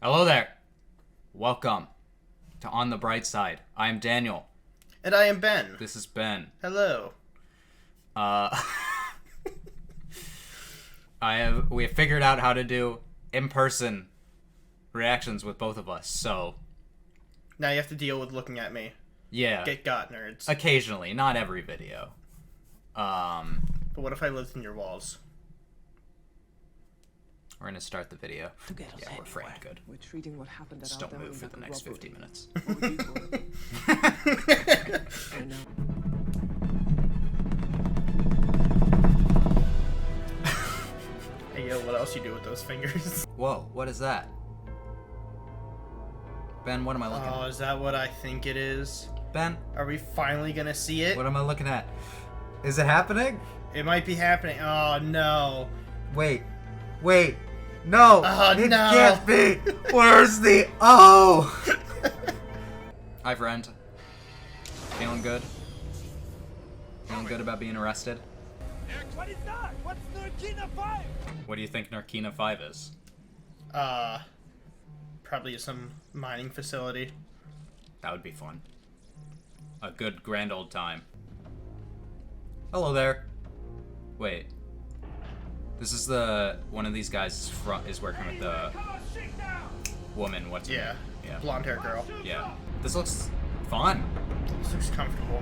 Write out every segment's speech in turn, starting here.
Hello there. Welcome to On the Bright Side. I am Daniel. And I am Ben. This is Ben. Hello. We have figured out how to do in-person reactions with both of us, so Now you have to deal with looking at me. yeah. Get got, nerds. Occasionally, not every video. But what if I lived in your walls? We're gonna start the video. Yeah, we're framed good. We're treating what happened at Just our don't move for the like a next robbery. 50 minutes. What would you call it? I know. Hey, yo, what else you do with those fingers? Whoa, what is that? Ben, what am I looking Oh, at? is that what I think it is? Ben, Are we finally gonna see it? what am I looking at? Is it happening? It might be happening. Oh, no. Wait, no, Oh, it no. can't be. Where's the Hi, friend. Feeling good? Feeling good about being arrested? What is that? What's Narkina 5? What do you think Narkina 5 is? Probably some mining facility. That would be fun. A good grand old time. Hello there. Wait. This is one of these guys is working with the woman. What's her Yeah. name? Yeah. Blonde hair girl. Yeah. This looks fun. This looks comfortable.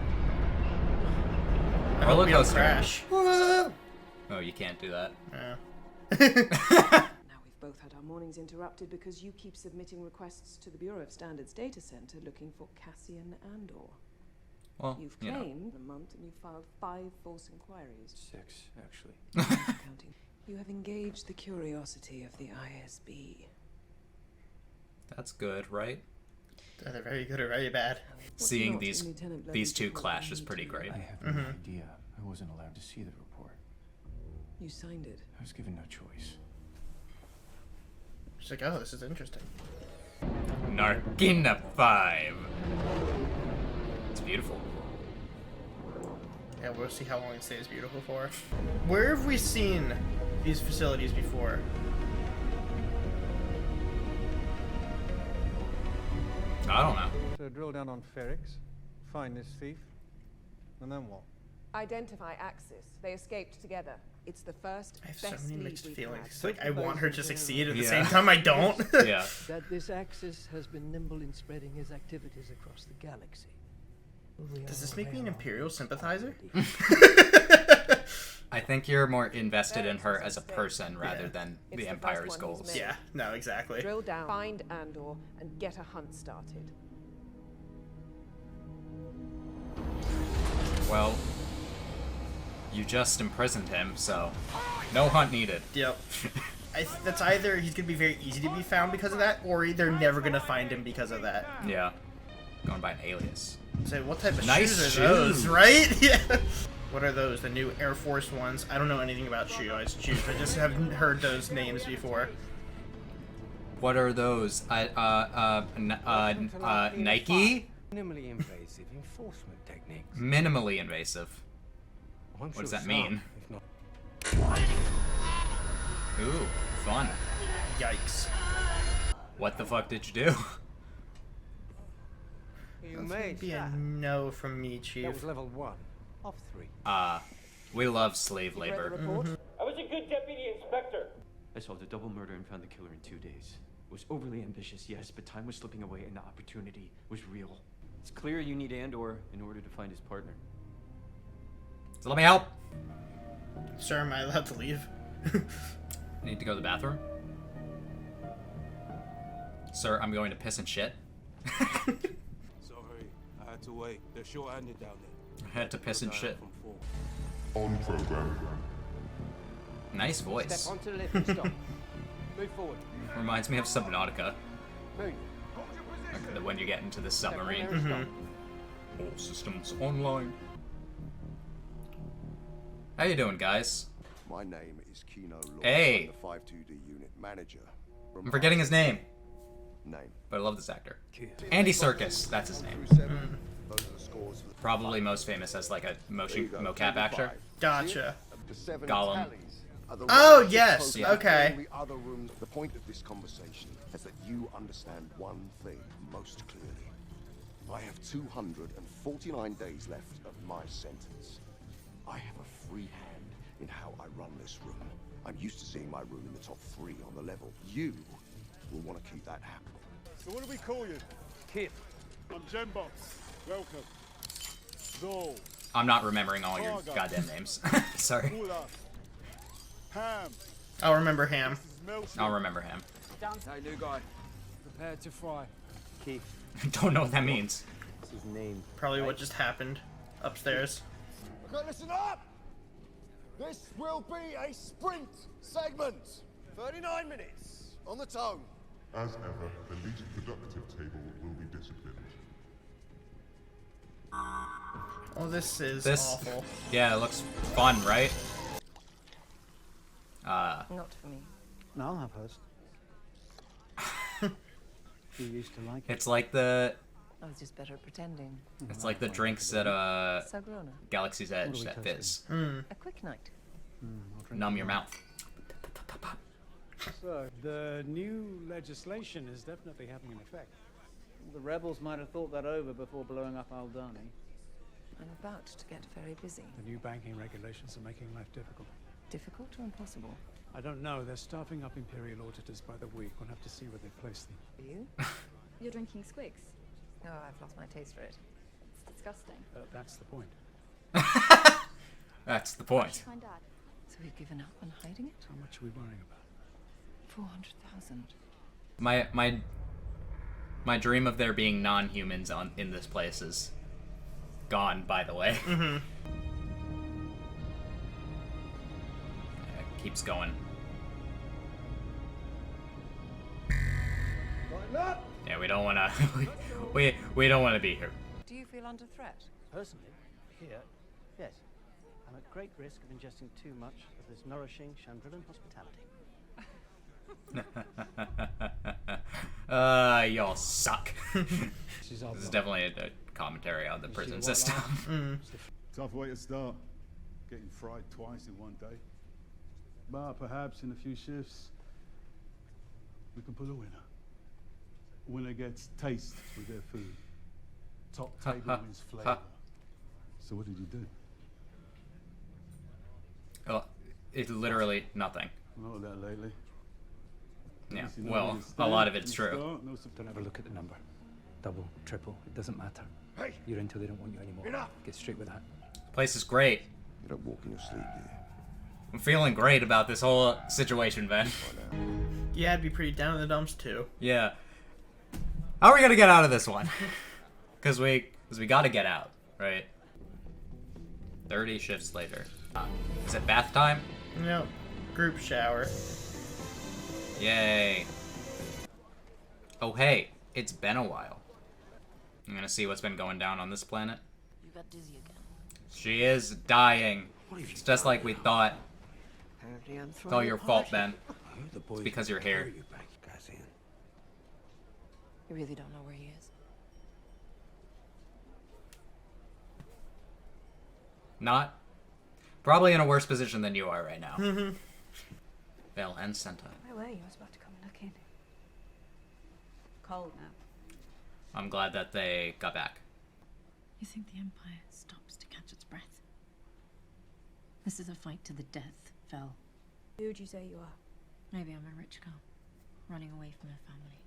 I Roller hope we don't coaster. crash. Oh, you can't do that. Yeah. Now we've both had our mornings interrupted because you keep submitting requests to the Bureau of Standards Data Center looking for Cassian Andor. Well, You've you know. claimed a month and you've filed 5 false inquiries. 6, actually. Counting. You have engaged the curiosity of the ISB. That's good, right? They're very good or very bad. What's Seeing not these in Lieutenant two Logan's clash report is pretty need to- great. I have no idea. I wasn't allowed to see the report. You signed it. I was given no choice. She's like, oh, this is interesting. Narkina 5. It's beautiful. Yeah, we'll see how long it stays beautiful for. Where have we seen these facilities before? I don't know. So drill down on Ferrix, find this thief, and then what? Identify Axis. They escaped together. It's the first I have so best many lead mixed we've feelings. had. It's like I want her to succeed at the Yeah. same time I don't. Yeah. That this Axis has been nimble in spreading his activities across the galaxy. Does this make me an Imperial sympathizer? I think you're more invested in her as a person rather Yeah. than It's the the Empire's first one he's goals. made. Yeah, no, exactly. Drill down, find Andor, and get a hunt started. Well, you just imprisoned him, so no hunt needed. Yep. That's either he's gonna be very easy to be found because of that, or they're never gonna find him because of that. Yeah. Going by an alias. So what type of Nice shoes are those, shoes. right? Yeah. What are those? The new Air Force Ones? I don't know anything about shoes. I just haven't heard those names before. What are those? Nike? Minimally invasive enforcement techniques. Minimally invasive. I'm What does sure that mean? some, if not Ooh, fun. Yikes. What the fuck did you do? You That's may be a say. no from me, That Chief. was level 1 of 3. We love slave You've read labor. the report? I was a good deputy inspector. I solved a double murder and found the killer in 2 days. It was overly ambitious, yes, but time was slipping away and the opportunity was real. It's clear you need Andor in order to find his partner. So let me help. Sir, am I allowed to leave? I need to go to the bathroom. Sir, I'm going to piss and shit. Sorry, I had to wait. They're short-handed down there. I had to piss and shit. From 4. On program. Nice voice. Step onto the lift and stop. Move forward. Reminds me of Subnautica. Move. Like when you get into the Step on submarine. there and stop. All systems online. How you doing, guys? My name is Kino Law. Hey. I'm the 52D unit manager. I'm forgetting his name, Name. but I love this actor. Andy Serkis, that's his name. Those are the scores for the Probably most famous as like a There you go, mocap actor. 25. Gotcha. The 7 Gollum. tallies. Oh, yes, Close okay. all the other rooms. The point of this conversation is that you understand one thing most clearly. I have 249 days left of my sentence. I have a free hand in how I run this room. I'm used to seeing my room in the top 3 on the level. You will want to keep that happening. So what do we call you? Kip. I'm Jembo. Welcome. Zol. I'm not remembering all your goddamn names. Sorry. Ula. Ham. I'll remember Ham. I'll remember him. Hey, new guy. Prepared to fry. Keith. Don't know what that means. That's his name. Probably what just happened upstairs. Okay, listen up! This will be a sprint segment. 39 minutes on the tongue. As ever, the least productive table will be disciplined. Oh, this is This, awful. yeah, it looks fun, right? Not for me. No, I'll have hers. You used to like it. It's like the just better at pretending. It's like the drinks at Sagrona. Galaxy's Edge at Fizz. A quick night. Numb your mouth. So, the new legislation is definitely having an effect. The rebels might have thought that over before blowing up Aldani. I'm about to get very busy. The new banking regulations are making life difficult. Difficult or impossible? I don't know. They're staffing up Imperial auditors by the week. We'll have to see where they place them. You? You're drinking Squigs. No, I've lost my taste for it. It's disgusting. That's the point. That's the point. Find Dad. So we've given up on hiding it? How much are we worrying about? 400,000. My dream of there being non-humans in this place is gone, by the way. It keeps going. Yeah, we don't want to. we don't want to be here. Do you feel under threat? Personally, here, yes. I'm at great risk of ingesting too much of this nourishing Chandrillan hospitality. Y'all suck. This is definitely a commentary on the prison system. Tough way to start. Getting fried twice in one day. But perhaps in a few shifts, we can pull a winner. A winner gets taste with their food. Top table wins flavor. So what did you do? Oh, it's literally nothing. Not that lately. Yeah, well, a lot of it's true. Don't ever look at the number. Double, triple, it doesn't matter. Hey! You're in till they don't want you anymore. Enough! Get straight with that. Place is great. You don't walk in your sleep, do you? I'm feeling great about this whole situation, Ben. Yeah, I'd be pretty down in the dumps too. Yeah. How are we gonna get out of this one? Because we gotta get out, right? 30 shifts later. Is it bath time? Nope. Group shower. Yay. Oh hey, it's been a while. I'm gonna see what's been going down on this planet. You got dizzy again. She is dying. It's just like we thought. Apparently I'm It's all your fault, Ben. It's because you're here. Cassian. You really don't know where he is. Not. Probably in a worse position than you are right now. Bell and Senta. Where were you? I was about to come looking. Cold now. I'm glad that they got back. You think the Empire stops to catch its breath? This is a fight to the death, Vel. Who would you say you are? Maybe I'm a rich girl, running away from her family.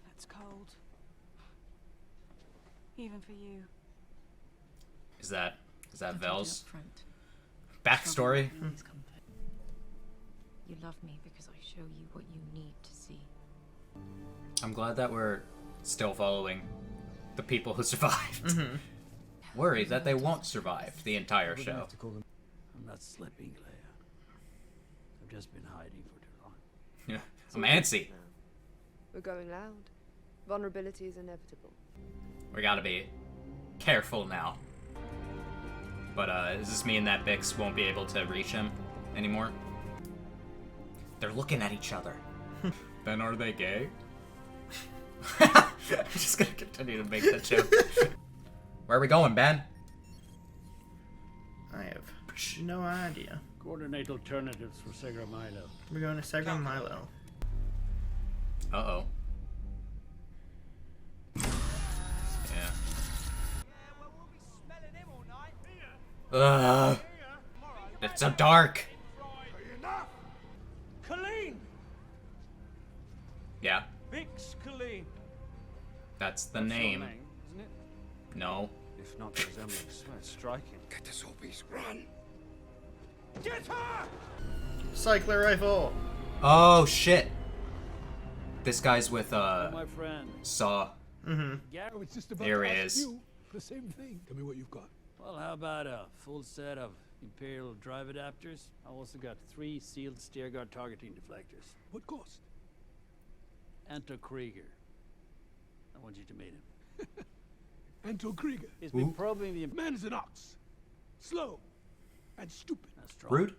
That's cold. Even for you. Is that I told you Vel's up front. backstory? Please comfort. You love me because I show you what you need to see. I'm glad that we're still following the people who survived. Worried that they won't survive the entire show. I'm not slipping, Leia. I've just been hiding for too long. Yeah, I'm antsy. We're going loud. Vulnerability is inevitable. We gotta be careful now. But does this mean that Bix won't be able to reach him anymore? They're looking at each other. Then are they gay? I'm just gonna continue to make that joke. Where are we going, Ben? I have no idea. Coordinate alternatives for Segra Milo. We're going to Segra Milo. Uh-oh. Yeah. Ugh. It's so dark. Colleen! Yeah, Vix Colleen. that's the That's your name. isn't it? No. If not the resemblance, that's striking. Get the Sorbies, run! Get her! Cycler rifle! Oh, shit. This guy's with, My friend. Saw. Mm-hmm. Gary, was just about There to he ask is. you the same thing. Tell me what you've got. Well, how about a full set of Imperial drive adapters? I also got 3 sealed steer guard targeting deflectors. What cost? Anto Krieger. I want you to meet him. Anto Krieger. He's been probing the... Man is an ox. Slow. And stupid. That's strong. Rude?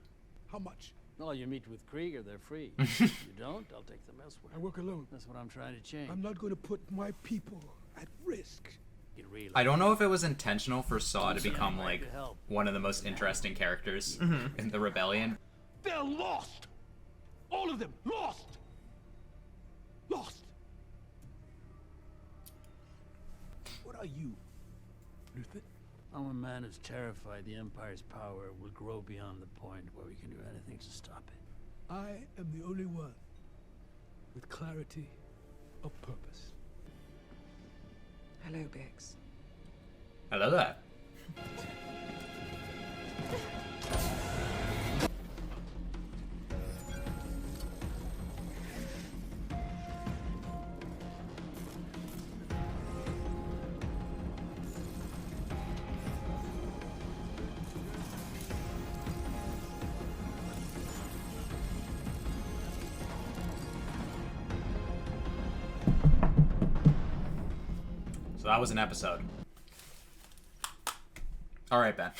How much? No, you meet with Krieger, they're free. You don't, I'll take them elsewhere. I work alone. That's what I'm trying to change. I'm not going to put my people at risk. Get real. I don't know if it was intentional for Saw to become, like, one of the most interesting characters in the Rebellion. They're lost. All of them. Lost. Lost. What are you, Luthen? I'm a man who's terrified the Empire's power will grow beyond the point where we can do anything to stop it. I am the only one with clarity of purpose. Hello, Bix. Hello there. So that was an episode. Alright, Ben.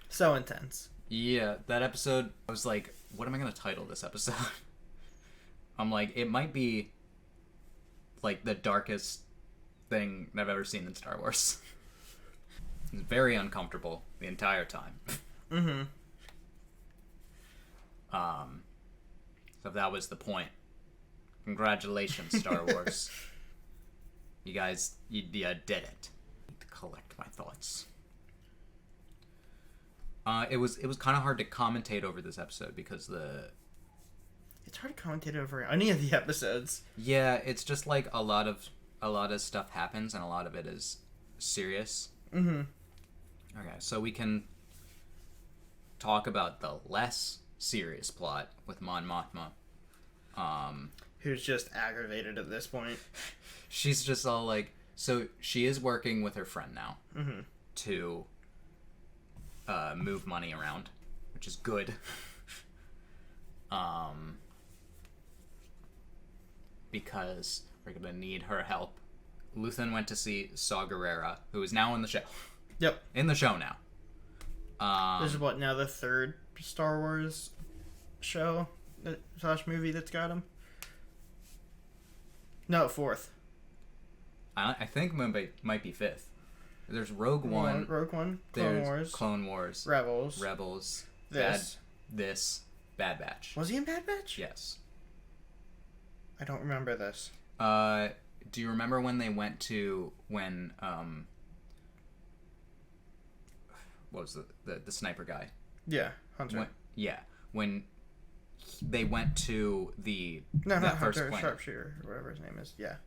So intense. Yeah, that episode, I was like, what am I going to title this episode? I'm like, it might be, like, the darkest thing I've ever seen in Star Wars. It's very uncomfortable the entire time. Mm-hmm. So if that was the point, congratulations, Star Wars. You guys, you did it. I need to collect my thoughts. It was kind of hard to commentate over this episode because it's hard to commentate over any of the episodes. Yeah, it's just like a lot of stuff happens and a lot of it is serious. Mm-hmm. Okay, so we can talk about the less serious plot with Mon Mothma. Who's just aggravated at this point. She's just all like, so she is working with her friend now to move money around, which is good. Because we're gonna need her help. Luthen went to see Saw Gerrera, who is now in the show. Yep. In the show now. This is what, now the 3rd Star Wars show / movie that's got him? No, 4th. I think might be 5th. There's Rogue One. Rogue One. Clone Wars. Rebels. Bad Batch. Was he in Bad Batch? Yes. I don't remember this. Do you remember when they went to what was the sniper guy? Yeah, Hunter. When they went to not first Hunter, planet. Sharpshooter, or whatever his name is. Yeah.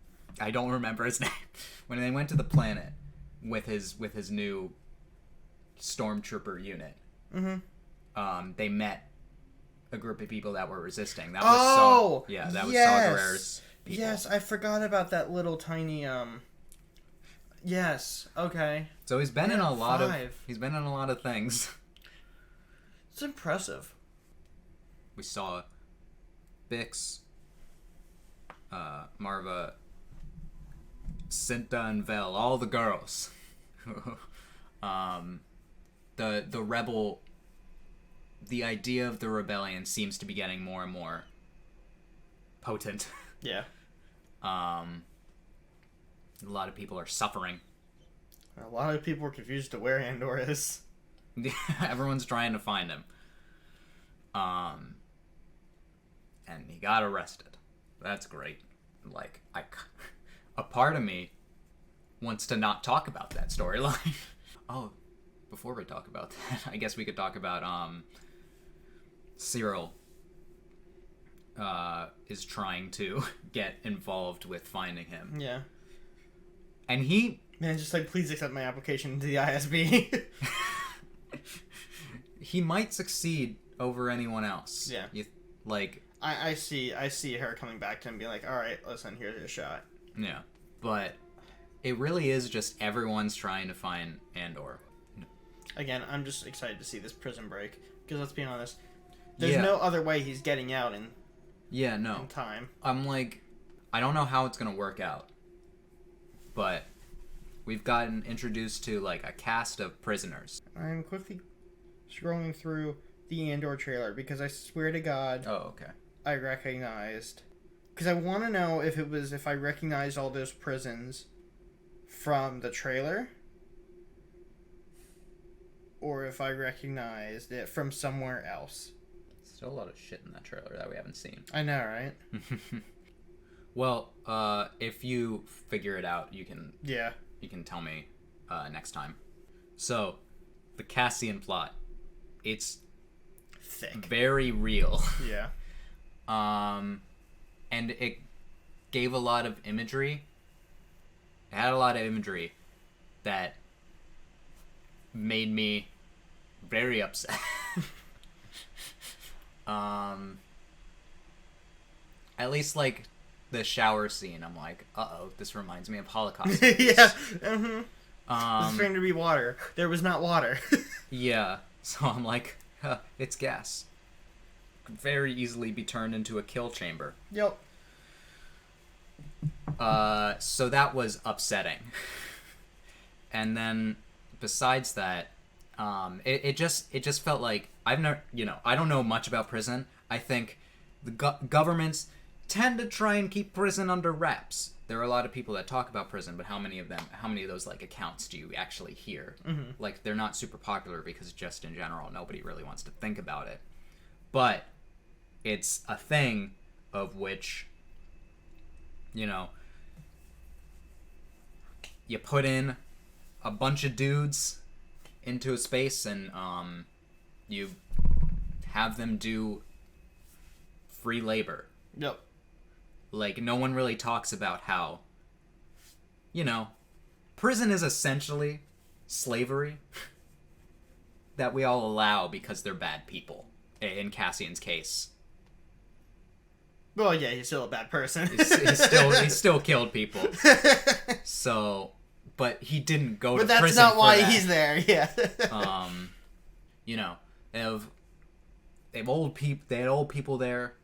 I don't remember his name. When they went to the planet with his new stormtrooper unit, they met a group of people that were resisting. That was Saw Gerrera's people. Yes, I forgot about that little tiny Yes. Okay. So he's been in a lot of things. It's impressive. We saw Bix, Marva, Cinta, and Vel, all the girls. The rebel. The idea of the rebellion seems to be getting more and more potent. Yeah. A lot of people are suffering. A lot of people are confused to where Andor is. Everyone's trying to find him. And he got arrested. That's great. Like, a part of me wants to not talk about that storyline. Oh, before we talk about that, I guess we could talk about, Cyril, is trying to get involved with finding him. Yeah. And he... Man, just like, please accept my application to the ISB. He might succeed over anyone else. Yeah. I see her coming back to him and being like, alright, listen, here's your shot. Yeah. But it really is just everyone's trying to find Andor. Again, I'm just excited to see this prison break. Because let's be honest, there's no other way he's getting out in time. I'm like, I don't know how it's going to work out. But we've gotten introduced to, like, a cast of prisoners. I'm quickly scrolling through the Andor trailer because I swear to God... Oh, okay. I recognized... Because I want to know if I recognized all those prisons from the trailer, or if I recognized it from somewhere else. Still a lot of shit in that trailer that we haven't seen. I know, right? Well, if you figure it out, you can... Yeah. You can tell me next time. So, the Cassian plot. It's... thick. Very real. Yeah. And it gave a lot of imagery. It had a lot of imagery that made me very upset. At least, like, the shower scene, I'm like, uh-oh, this reminds me of Holocaust. Yeah. Mm-hmm. This is going to be water. There was not water. Yeah. So I'm like, it's gas. Could very easily be turned into a kill chamber. Yep. So that was upsetting. And then, besides that, it just felt like I don't know much about prison. I think the governments tend to try and keep prison under wraps. There are a lot of people that talk about prison, but how many of those, like, accounts do you actually hear? Mm-hmm. Like, they're not super popular because just in general, nobody really wants to think about it. But it's a thing of which, you put in a bunch of dudes into a space and you have them do free labor. Yep. Like, no one really talks about how, prison is essentially slavery that we all allow because they're bad people. In Cassian's case. Well, yeah, he's still a bad person. he still killed people. So, but he didn't go to prison. But that's not why he's there. Yeah. They have old people there.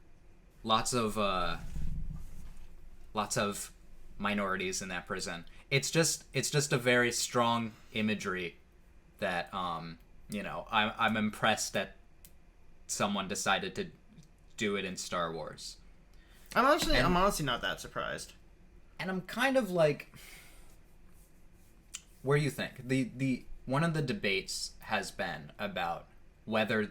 Lots of minorities in that prison. It's just a very strong imagery that I'm impressed that someone decided to do it in Star Wars. I'm honestly not that surprised. And I'm kind of like, where do you think? The one of the debates has been about whether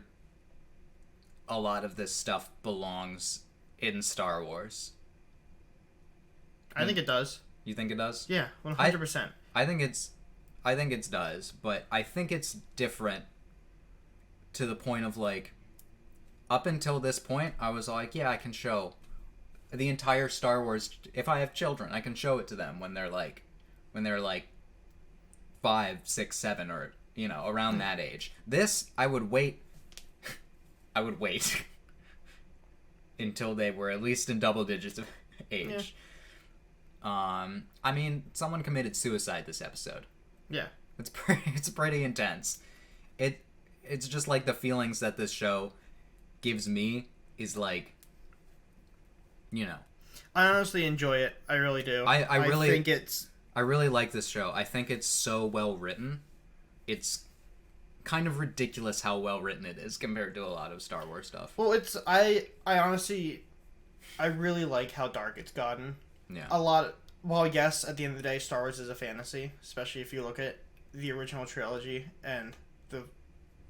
a lot of this stuff belongs in Star Wars. I think it does. You think it does? Yeah, 100%. I think it does, but I think it's different to the point of, like, up until this point, I was like, yeah, I can show the entire Star Wars. If I have children, I can show it to them when they're like 5, 6, 7, or around that age. This, I would wait until they were at least in double digits of age. Yeah. I mean, someone committed suicide this episode. Yeah. It's pretty intense. It's just like the feelings that this show gives me is like, I honestly enjoy it. I really do. I really like this show. I think it's so well written. It's kind of ridiculous how well written it is compared to a lot of Star Wars stuff. Well, I honestly really like how dark it's gotten. Yeah. Well, yes, at the end of the day, Star Wars is a fantasy, especially if you look at the original trilogy and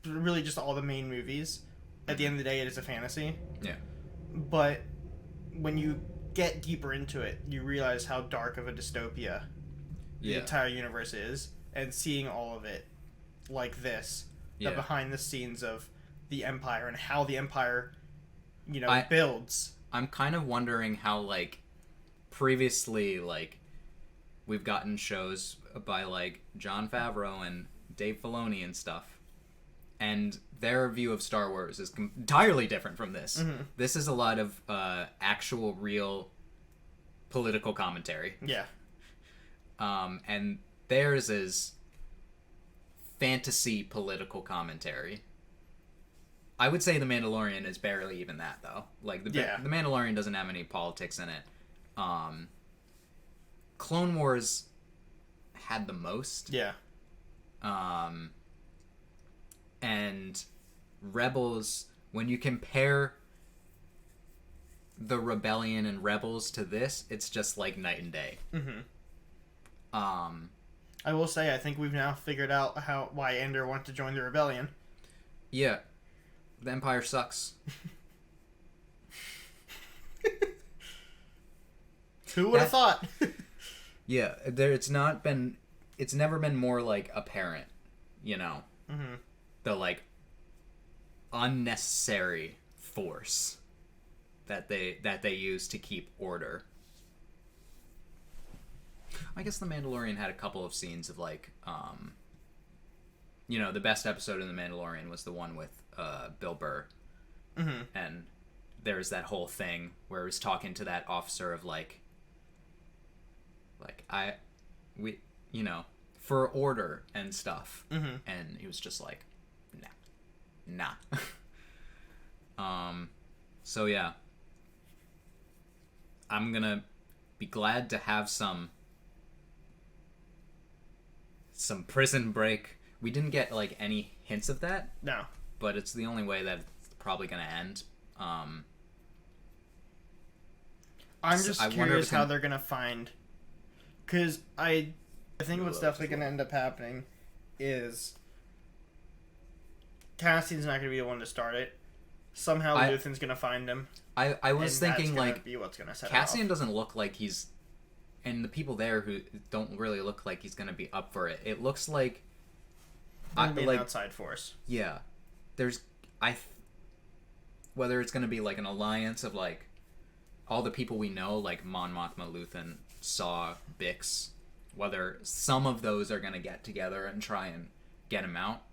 really just all the main movies. At the end of the day, it is a fantasy. Yeah. But when you get deeper into it, you realize how dark of a dystopia the entire universe is, and seeing all of it like this, the behind the scenes of the Empire and how the Empire, builds. I'm kind of wondering how, like, previously, like, we've gotten shows by, like, Jon Favreau and Dave Filoni and stuff, and their view of Star Wars is entirely different from this. Mm-hmm. This is a lot of actual, real political commentary. Yeah. And theirs is fantasy political commentary. I would say The Mandalorian is barely even that, though. Like, the Mandalorian doesn't have any politics in it. Clone Wars had the most. Yeah. And Rebels, when you compare the Rebellion and Rebels to this, it's just like night and day. Mm-hmm. I will say, I think we've now figured out why Andor wanted to join the Rebellion. Yeah. The Empire sucks. Who would have thought? Yeah, it's never been more, like, apparent, Mm-hmm. The, like, unnecessary force that they use to keep order. I guess The Mandalorian had a couple of scenes of, like, the best episode in The Mandalorian was the one with Bill Burr. Mm-hmm. And there's that whole thing where he was talking to that officer of, for order and stuff. Mm-hmm. And he was just like, nah. So yeah. I'm gonna be glad to have some prison break. We didn't get, like, any hints of that. No. But it's the only way that it's probably gonna end. I'm just curious how they're gonna find... Because I think what's definitely going to end up happening is Cassian's not going to be the one to start it. Somehow Luthen's going to find him. I was thinking, like, be what's gonna set Cassian doesn't look like he's... And the people there who don't really look like he's going to be up for it. It looks like... an outside force. Yeah. There's... Whether it's going to be, like, an alliance of, like, all the people we know, like Mon Mothma, Luthen, Saw, Bix, whether some of those are going to get together and try and get him out.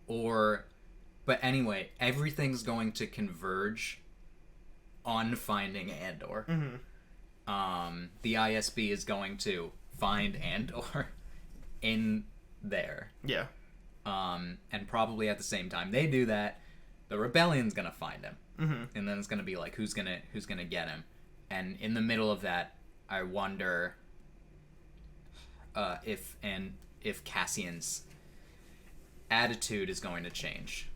But anyway, everything's going to converge on finding Andor. Mm-hmm. The ISB is going to find Andor in there. Yeah. And probably at the same time they do that, the Rebellion's going to find him. Mm-hmm. And then it's going to be like, who's gonna get him? And in the middle of that, I wonder if Cassian's attitude is going to change.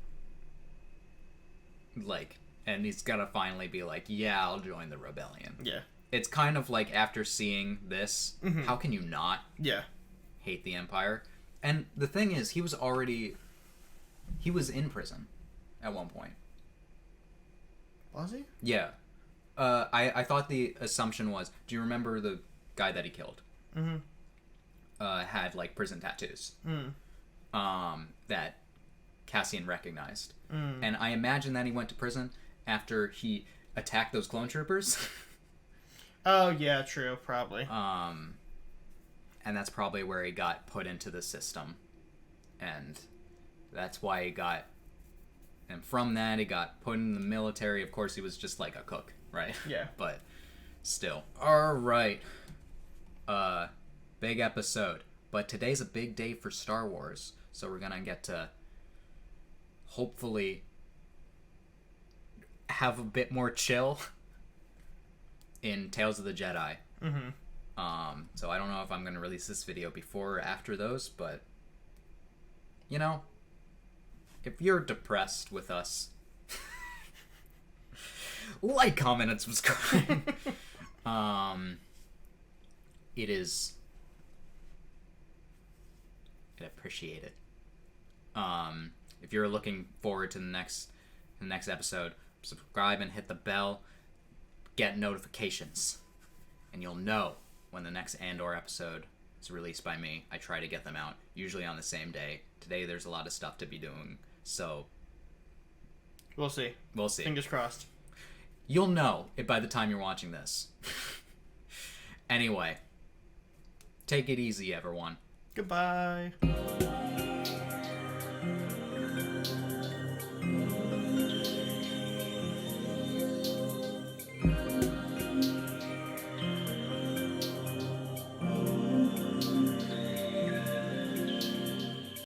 Like, and he's gonna finally be like, yeah, I'll join the Rebellion. Yeah. It's kind of like, after seeing this, mm-hmm. how can you not hate the Empire? And the thing is, he was in prison at one point. Was he? Yeah. I thought the assumption was, do you remember the guy that he killed? Mm-hmm. Had, like, prison tattoos. Mm. That Cassian recognized. Mm. And I imagine that he went to prison after he attacked those clone troopers. Oh, yeah, true, probably. And that's probably where he got put into the system. And that's why he got... And from that, he got put in the military. Of course, he was just like a cook, right? Yeah. But still. Alright. Big episode. But today's a big day for Star Wars. So we're gonna get to hopefully have a bit more chill in Tales of the Jedi. Mm-hmm. So I don't know if I'm gonna release this video before or after those, but you know, if you're depressed with us, like, comment, and subscribe. It is... I appreciate it. If you're looking forward to the next episode, subscribe and hit the bell, get notifications, and you'll know when the next Andor episode is released by me. I try to get them out, usually on the same day. Today there's a lot of stuff to be doing, so we'll see. We'll see. Fingers crossed. You'll know it by the time you're watching this. Anyway, take it easy, everyone. Goodbye.